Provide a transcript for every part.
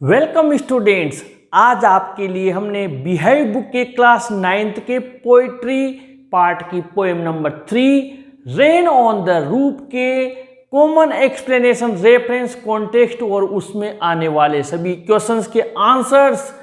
Welcome students. आज आपके लिए हमने बिहाइव बुक के क्लास 9th के पोइट्री पार्ट की poem number 3 rain on the roof के कॉमन एक्सप्लेनेशन, रेफरेंस, कॉन्टेक्स्ट और उसमें आने वाले सभी क्वेश्चंस के आंसर्स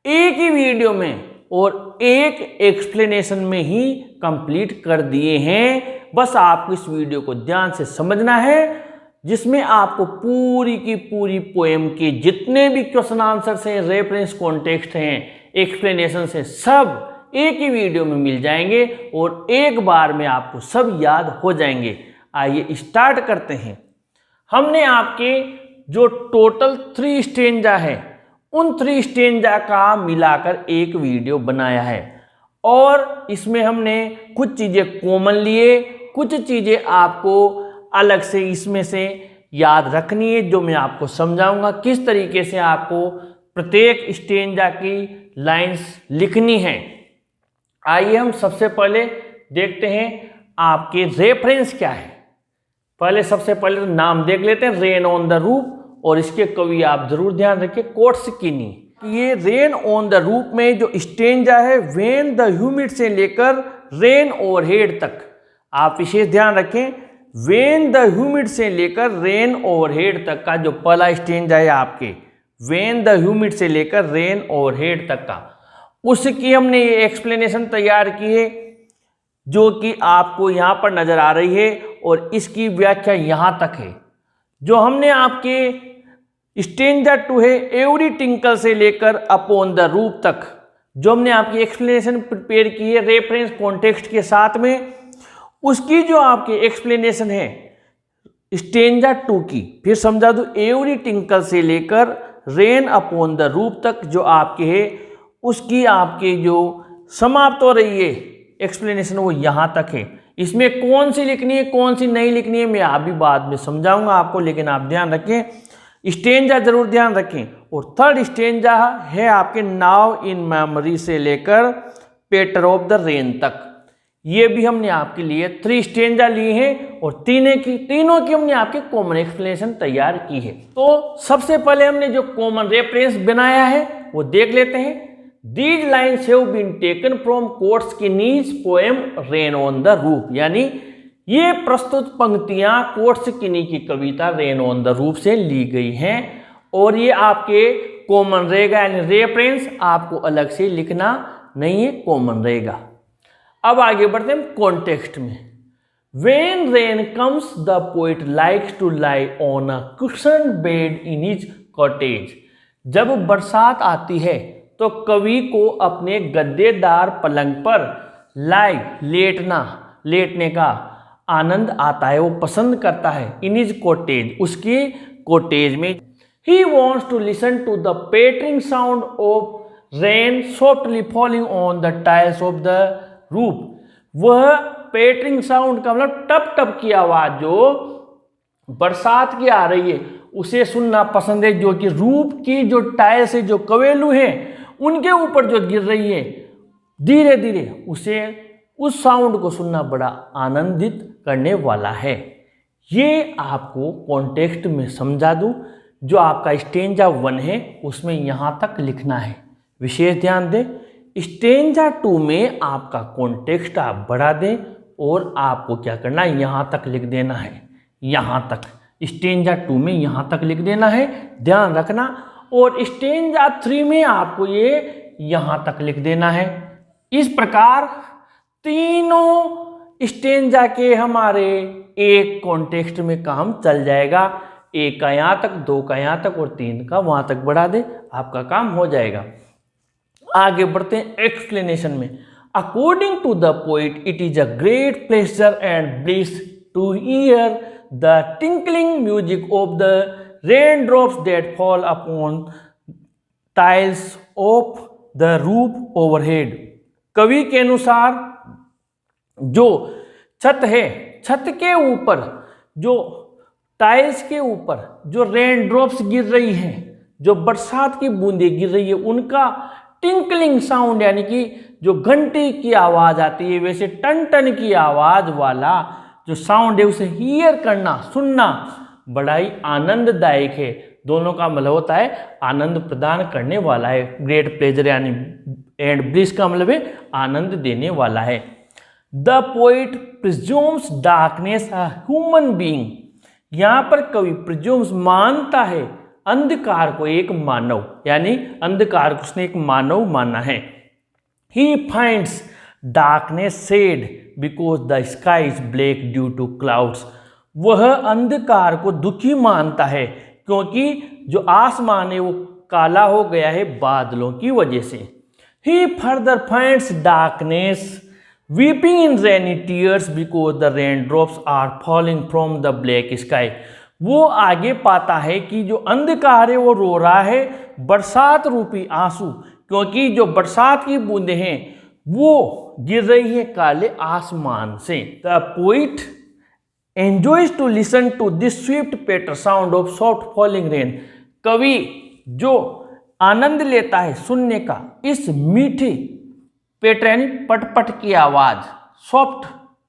एक ही वीडियो में और एक एक्सप्लेनेशन में ही कंप्लीट कर दिए हैं। बस आपको इस वीडियो को ध्यान से समझना है, जिसमें आपको पूरी की पूरी पोएम के जितने भी क्वेश्चन आंसर्स हैं, रेफरेंस, कॉन्टेक्स्ट हैं, एक्सप्लेनेशन हैं, सब एक ही वीडियो में मिल जाएंगे और एक बार में आपको सब याद हो जाएंगे। आइए स्टार्ट करते हैं। हमने आपके जो टोटल 3 स्टेंजा है, उन 3 स्टेंजा का मिलाकर एक वीडियो बनाया है और इसमें हमने कुछ चीज़ें कॉमन लिए, कुछ चीज़ें आपको अलग से इसमें से याद रखनी है, जो मैं आपको समझाऊंगा किस तरीके से आपको प्रत्येक स्टेंजा की लाइंस लिखनी है। आइए हम सबसे पहले देखते हैं आपके रेफरेंस क्या है। पहले सबसे पहले नाम देख लेते हैं, रेन ऑन द रूफ, और इसके कवि आप जरूर ध्यान रखिए कोर्टस्कीनी। ये रेन ऑन द रूफ में जो स्टेंजा है, व्हेन द ह्यूमिड से लेकर रेन ओवरहेड तक, आप विशेष ध्यान रखें। व्हेन द ह्यूमिड से लेकर रेन ओवरहेड तक का जो पहला स्टेंजा है आपके, व्हेन द ह्यूमिड से लेकर रेन ओवरहेड तक का, उसकी हमने ये एक्सप्लेनेशन तैयार की है जो कि आपको यहाँ पर नजर आ रही है, और इसकी व्याख्या यहाँ तक है। जो हमने आपके स्टेंजा 2 है, एवरी टिंकल से लेकर अपॉन द रूफ तक, जो हमने आपकी एक्सप्लेनेशन प्रिपेयर की है रेफरेंस कॉन्टेक्स्ट के साथ में, उसकी जो आपकी एक्सप्लेनेशन है स्टेंजा 2 की, फिर समझा दूँ, एवरी टिंकल से लेकर रेन अपॉन द रूफ तक जो आपके है, उसकी आपके जो समाप्त हो रही है एक्सप्लेनेशन, वो यहाँ तक है। इसमें कौन सी लिखनी है, कौन सी नहीं लिखनी है, मैं अभी बाद में समझाऊंगा आपको, लेकिन आप ध्यान रखें, स्टेंजा जरूर ध्यान रखें। और थर्ड स्टेंजा है आपके नाउ इन मेमोरी से लेकर पेटर ऑफ द रेन तक। ये भी हमने आपके लिए 3 स्टेंजा लिए हैं और तीनों की हमने आपके कॉमन एक्सप्लेनेशन तैयार की है। तो सबसे पहले हमने जो कॉमन रेफरेंस बनाया है वो देख लेते हैं। These lines have been taken from Coates Kinney's poem rain on the roof, यानी ये प्रस्तुत पंक्तियां कोर्टस्कीनी की कविता रेन ऑन द रूफ से ली गई हैं और ये आपके कॉमन रहेगा, यानी रेफरेंस आपको अलग से लिखना नहीं है, कॉमन रहेगा। अब आगे बढ़ते हैं कॉन्टेक्स्ट में। When rain comes, the poet likes to lie on a cushioned bed in his cottage. जब बरसात आती है तो कवि को अपने गद्देदार पलंग पर लेटने का आनंद आता है, वो पसंद करता है। इन हिज कॉटेज, उसकी कॉटेज में। He wants to listen to the pattering sound of rain softly falling on the tiles of the रूप, वह पेटरिंग साउंड का मतलब टप टप की आवाज जो बरसात की आ रही है उसे सुनना पसंद है, जो कि रूप की जो टाइल से जो कवेलू हैं उनके ऊपर जो गिर रही है धीरे धीरे, उसे उस साउंड को सुनना बड़ा आनंदित करने वाला है। ये आपको कॉन्टेक्स्ट में समझा दूं, जो आपका स्टेंजा 1 है उसमें यहाँ तक लिखना है, विशेष ध्यान दें। स्टेंजा 2 में आपका कॉन्टेक्स्ट आप बढ़ा दें और आपको क्या करना है, यहाँ तक लिख देना है, यहाँ तक स्टेंजा 2 में यहाँ तक लिख देना है, ध्यान रखना। और स्टेंजा 3 में आपको ये यहाँ तक लिख देना है। इस प्रकार तीनों स्टेंजा के हमारे एक कॉन्टेक्स्ट में काम चल जाएगा। 1 का यहाँ तक, 2 का यहाँ तक और 3 का वहाँ तक बढ़ा दे, आपका काम हो जाएगा। आगे बढ़ते हैं एक्सप्लेनेशन में। According to the poet, it is a great pleasure and bliss to hear the tinkling music of the rain drops that fall upon tiles of the roof overhead. कवि के अनुसार जो छत है, छत के ऊपर जो टाइल्स के ऊपर जो रेन ड्रॉप्स गिर रही हैं, जो बरसात की बूंदें गिर रही है, उनका टिंकलिंग साउंड, यानी कि जो घंटी की आवाज आती है वैसे टन टन की आवाज वाला जो साउंड है उसे हियर करना, सुनना बड़ा ही आनंददायक है। दोनों का मतलब होता है आनंद प्रदान करने वाला है। ग्रेट प्लेजर यानी एंड ब्लिस का मतलब है आनंद देने वाला है। The poet presumes darkness a human being, यहाँ पर कवि प्रिज्यूम्स मानता है अंधकार को एक मानव, यानी अंधकार को उसने एक मानव माना है। He finds darkness sad because the sky is black due to clouds, वह अंधकार को दुखी मानता है क्योंकि जो आसमान है वो काला हो गया है बादलों की वजह से। He further finds darkness weeping in rainy tears because the rain drops are falling from the black sky, वो आगे पाता है कि जो अंधकार है वो रो रहा है बरसात रूपी आंसू, क्योंकि जो बरसात की बूंदें हैं वो गिर रही है काले आसमान से। The poet enjoys to listen to this swift patter sound of soft falling rain, कवि जो आनंद लेता है सुनने का इस मीठी पेटर यानी पटपट की आवाज, सॉफ्ट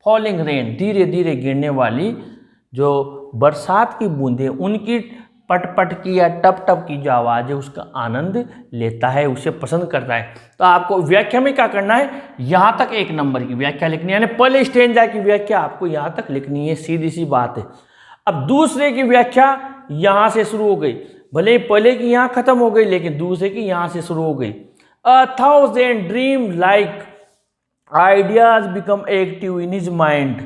फॉलिंग रेन धीरे धीरे गिरने वाली जो बरसात की बूंदें उनकी पटपट की या टप टप की जो आवाज़ है उसका आनंद लेता है, उसे पसंद करता है। तो आपको व्याख्या में क्या करना है, यहाँ तक 1 नंबर की व्याख्या लिखनी है, यानी पहले स्टेंजा की व्याख्या आपको यहाँ तक लिखनी है, सीधी सी बात है। अब दूसरे की व्याख्या यहाँ से शुरू हो गई, भले ही पहले की यहाँ खत्म हो गई लेकिन दूसरे की यहाँ से शुरू हो गई। 1000 dream like ideas become active in his mind,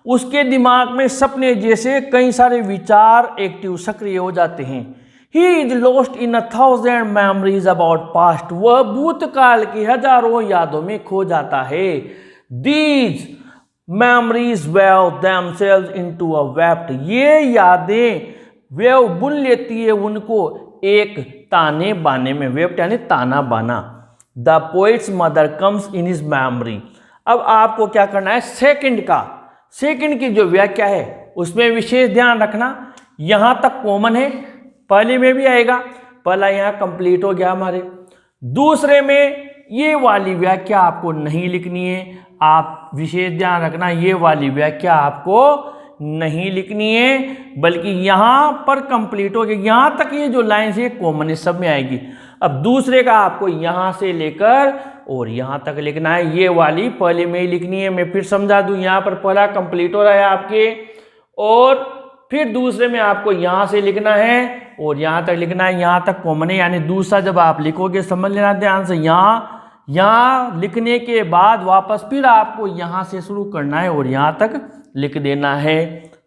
उसके दिमाग में सपने जैसे कई सारे विचार एक्टिव सक्रिय हो जाते हैं। He is lost in 1000 memories about past, वह भूतकाल की हजारों यादों में खो जाता है। These memories wave themselves into a weft, ये यादें वेव बुन लेती है उनको एक ताने बाने में, वेफ्ट यानी ताना बाना। The poets mother comes in his memory, अब आपको क्या करना है, सेकंड की जो व्याख्या है उसमें विशेष ध्यान रखना। यहां तक कॉमन है, पहले में भी आएगा, पहला यहां कंप्लीट हो गया हमारे। दूसरे में ये वाली व्याख्या आपको नहीं लिखनी है, आप विशेष ध्यान रखना, ये वाली व्याख्या आपको नहीं लिखनी है, बल्कि यहां पर कंप्लीट हो गया। यहां तक ये जो लाइन है कॉमन है, सब में आएगी। अब दूसरे का आपको यहां से लेकर और यहां तक लिखना है, ये वाली पहले में ही लिखनी है। मैं फिर समझा दूं, यहां पर पहला कंप्लीट हो रहा है आपके, और फिर दूसरे में आपको यहां से लिखना है और यहां तक लिखना है, यहां तक कॉमन है। यानी दूसरा जब आप लिखोगे, समझ लेना ध्यान से, यहां लिखने के बाद वापस फिर आपको यहां से शुरू करना है और यहां तक लिख देना है।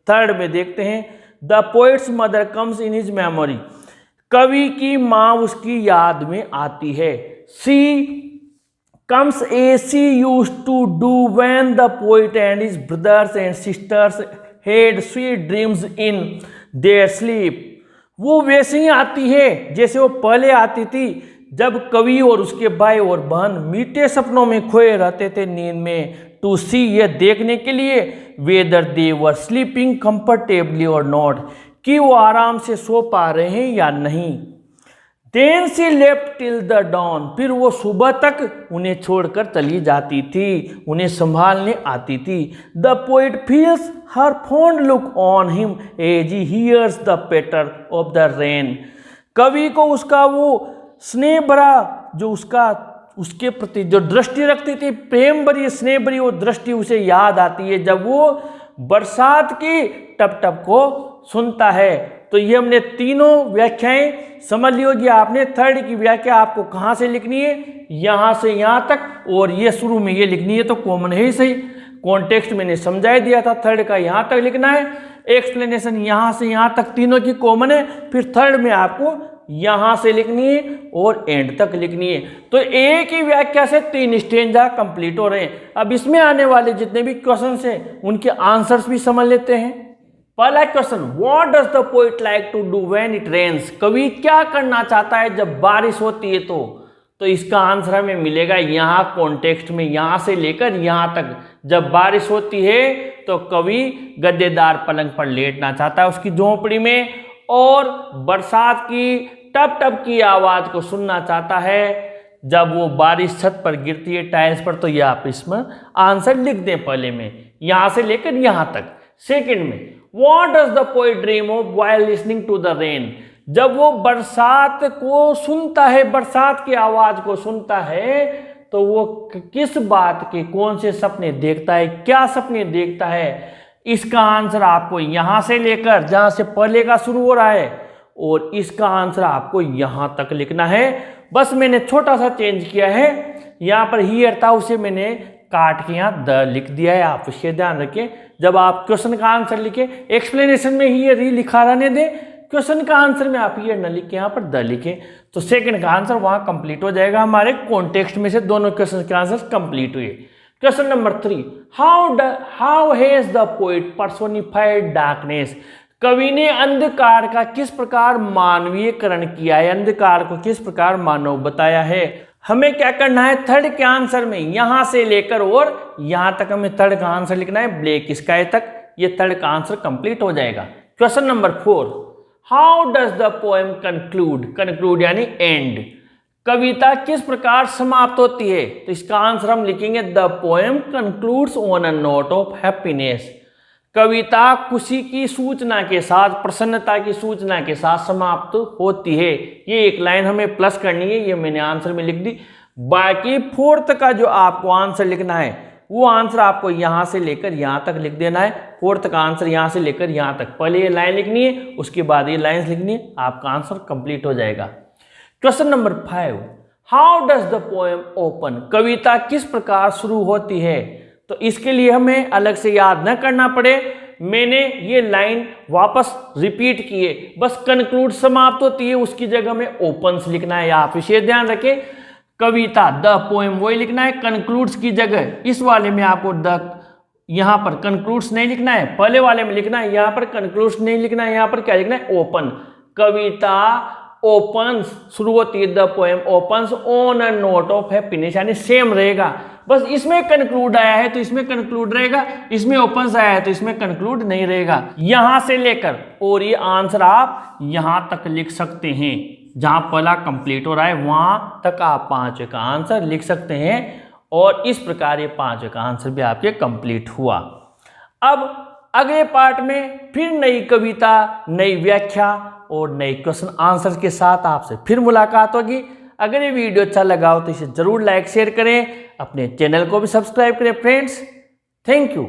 थर्ड में देखते हैं, the poets mother comes in his memory, कवि की माँ उसकी याद में आती है। सी comes as she used to do when the poet and his brothers and sisters had sweet dreams in their sleep, वो वैसे ही आती है जैसे वो पहले आती थी जब कवि और उसके भाई और बहन मीठे सपनों में खोए रहते थे नींद में। टू सी, यह देखने के लिए, whether they were sleeping comfortably और नॉट, कि वो आराम से सो पा रहे हैं या नहीं। Then she left till the dawn, फिर वो सुबह तक उन्हें छोड़कर चली जाती थी, उन्हें संभालने आती थी। The poet feels her fond look on him as he hears the patter of the rain, कवि को उसका वो स्नेह भरा जो उसके प्रति जो दृष्टि रखती थी, प्रेम भरी स्नेह भरी वो दृष्टि उसे याद आती है जब वो बरसात की टप टप को सुनता है। तो ये हमने तीनों व्याख्याएं समझ ली होगी आपने। थर्ड की व्याख्या आपको कहाँ से लिखनी है, यहाँ से यहाँ तक, और ये शुरू में ये लिखनी है, तो कॉमन है ही सही। कॉन्टेक्स्ट मैंने समझा दिया था, थर्ड का यहाँ तक लिखना है, एक्सप्लेनेशन यहाँ से यहाँ तक तीनों की कॉमन है, फिर थर्ड में आपको यहाँ से लिखनी है और एंड तक लिखनी है। तो एक ही व्याख्या से 3 स्टेंजा कंप्लीट हो रहे हैं। अब इसमें आने वाले जितने भी क्वेश्चन हैं उनके आंसर्स भी समझ लेते हैं। पहला question, what does the poet like to do when it rains, कवि क्या करना चाहता है जब बारिश होती है तो इसका आंसर हमें मिलेगा यहाँ कॉन्टेक्स्ट में, यहाँ से लेकर यहाँ तक। जब बारिश होती है तो कवि गद्देदार पलंग पर लेटना चाहता है उसकी झोंपड़ी में, और बरसात की टप टप की आवाज को सुनना चाहता है जब वो बारिश छत पर गिरती है टाइल्स पर। तो ये आप इसमें आंसर लिख दें पहले में, यहाँ से लेकर यहाँ तक। सेकंड में, what does the poet dream of while listening to the rain, जब वो बरसात को सुनता है, बरसात की आवाज को सुनता है, तो वो किस बात के, कौन से सपने देखता है, क्या सपने देखता है? इसका आंसर आपको यहां से लेकर जहां से पहले का शुरू हो रहा है और इसका आंसर आपको यहां तक लिखना है। बस मैंने छोटा सा चेंज किया है, यहां पर हियर था उसे मैंने काट के यहां द लिख दिया है। आप इसे ध्यान रखें, जब आप क्वेश्चन का आंसर लिखे, एक्सप्लेनेशन में हियर ही लिखा रहने दें, क्वेश्चन का आंसर में आप हियर न लिखे, यहां पर द लिखें, तो सेकंड का आंसर वहां कंप्लीट हो जाएगा। हमारे कॉन्टेक्स्ट में से दोनों क्वेश्चन के आंसर कंप्लीट हुए। Question number 3, how has the poet personified darkness? कवि ने अंधकार का किस प्रकार मानवीयकरण किया है, अंधकार को किस प्रकार मानव बताया है? हमें क्या करना है, थर्ड के आंसर में यहां से लेकर और यहां तक हमें थर्ड का आंसर लिखना है, ब्लैक स्काई तक, ये थर्ड का आंसर कंप्लीट हो जाएगा। Question number 4, how does the poem conclude? Conclude यानी एंड, कविता किस प्रकार समाप्त होती है? तो इसका आंसर हम लिखेंगे, the poem concludes on a note of happiness. कविता खुशी की सूचना के साथ, प्रसन्नता की सूचना के साथ समाप्त होती है। ये एक लाइन हमें प्लस करनी है, ये मैंने आंसर में लिख दी। बाकी फोर्थ का जो आपको आंसर लिखना है, वो आंसर आपको यहां से लेकर यहां तक लिख देना है। फोर्थ का आंसर यहां से लेकर यहां तक, पहले ये लाइन लिखनी है, उसके बाद ये लाइन लिखनी है, आपका आंसर कंप्लीट हो जाएगा। Question number 5, how does the poem open? कविता किस प्रकार शुरू होती है? तो इसके लिए हमें अलग से याद न करना पड़े, मैंने ये लाइन वापस रिपीट किए, बस कंक्लूड समाप्त होती है, उसकी जगह में ओपन्स लिखना है। आप इसे ध्यान रखें, कविता द पोएम वही लिखना है, कंक्लूड्स की जगह इस वाले में आपको द, यहां पर कंक्लूड्स नहीं लिखना है, पहले वाले में लिखना है, यहां पर कंक्लूड्स नहीं लिखना है, यहां पर क्या लिखना है, ओपन। कविता ओपन्स शुरू होती है, the poem opens on a note of happiness, यानी सेम रहेगा, बस इसमें कंक्लूड आया है तो इसमें कंक्लूड रहेगा, इसमें ओपन्स आया है तो इसमें कंक्लूड नहीं रहेगा। यहां से लेकर और ये आंसर आप यहां तक लिख सकते हैं, जहां पहला कंप्लीट हो रहा है वहां तक आप 5 का आंसर लिख सकते हैं, और इस प्रकार ये 5 का आंसर भी आपके कंप्लीट हुआ। अब अगले पार्ट में फिर नई कविता, नई व्याख्या और नए क्वेश्चन आंसर के साथ आपसे फिर मुलाकात होगी। अगर ये वीडियो अच्छा लगा हो तो इसे जरूर लाइक शेयर करें, अपने चैनल को भी सब्सक्राइब करें फ्रेंड्स। Thank you.